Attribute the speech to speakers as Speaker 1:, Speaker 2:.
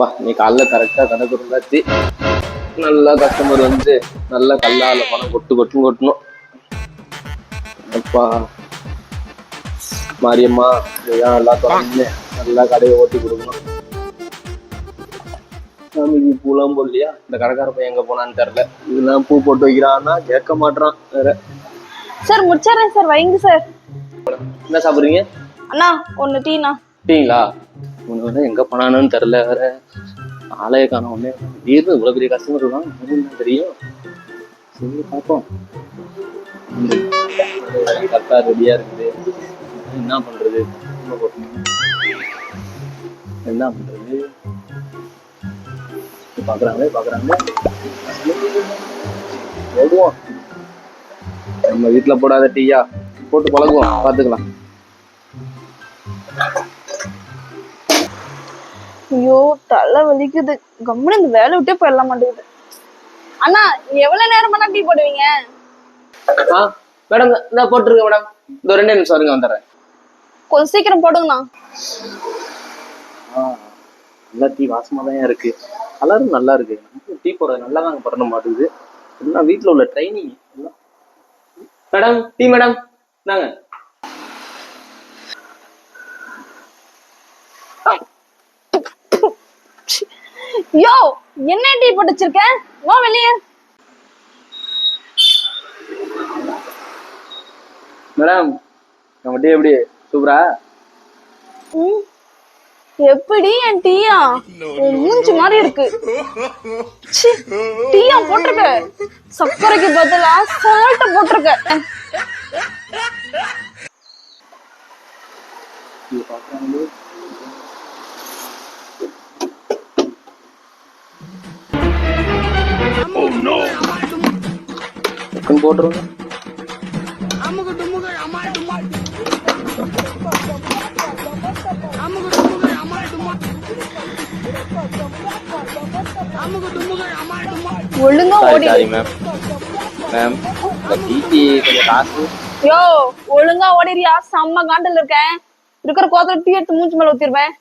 Speaker 1: அப்பா நீ காலைல கரெக்டா கணக்கு இருந்தாச்சு. நல்லா கஸ்டமர் வந்து நல்லா கல்லால பணம் கொட்டணும். அப்பா மாரியம்மா இதான் எல்லாத்தையும் நல்லா கடையை ஓட்டி கொடுக்கணும். சாமிக்கு பூலாம் போடலையா? இந்த கடைக்கார பையன் எங்க போனான்னு தெரியல. இதெல்லாம் பூ போட்டு வைக்கிறான்னா கேட்க மாட்டான் வேற.
Speaker 2: சார் முடிச்சாரேன் சார், வைங்க சார்.
Speaker 1: என்ன சாப்பிடுறீங்க?
Speaker 2: அண்ணா ஒன்னு டீனா.
Speaker 1: டீங்களா? ஒண்ணு எங்க போனான்னு தெரியல வேற. ஆலய காணோம் ஒண்ணு. திடீர்னு இவ்வளவு பெரிய கஸ்டமர் தான் தெரியும். சரி பார்ப்போம். கரெக்டா ரெடியா இருக்குது. என்ன பண்றது? பாக்குறாங்க போடுவோம். நம்ம வீட்டுல போடாத டீயா போட்டு பழகுவோம், பாத்துக்கலாம்.
Speaker 2: ஐயோ தலை வலிக்குது, கம்முனு இந்த வேலை விட்டே போயிடலாம் மாட்டேங்குது. அண்ணா எவ்வளவு நேரம் பண்ணா டீ போடுவீங்க?
Speaker 1: மேடம் நான் போட்டுருங்க மேடம். இந்த 2 நிமிஷம் வருங்க, வந்துடுறேன்.
Speaker 2: கொஞ்சம் சீக்கிரம் போடுங்கண்ணா.
Speaker 1: நல்லா டீ வாசமா தான் இருக்கு, கலரும் நல்லா இருக்கு. டீ போட நல்லா தான் பண்ண மாட்டேங்குது. எல்லாம் வீட்டுல உள்ள ட்ரைனிங். மேடம் டீ மேடம் நாங்க.
Speaker 2: யோ என்ன டீ போட்டு வச்சிருக்க? வா வெளியே.
Speaker 1: மேடம் நம்ம டீ எப்படி? சூப்பரா?
Speaker 2: எப்படி என் டீயா மூஞ்சி மாதிரி இருக்கு. டீயா போட்டிருக்க, சர்க்கரைக்கு பதிலா சால்ட்ட போட்டிருக்க.
Speaker 1: போட்டுருங்க.
Speaker 2: ஒழுங்கா ஓடி.
Speaker 1: மேம் டீ கொஞ்சம் காசு.
Speaker 2: யோ ஒழுங்கா ஓடிறியா? செம்ம காண்டல் இருக்கேன். இருக்கிற கோத்துல டீ எடுத்து மூஞ்சி மேல ஊத்திடுவேன்.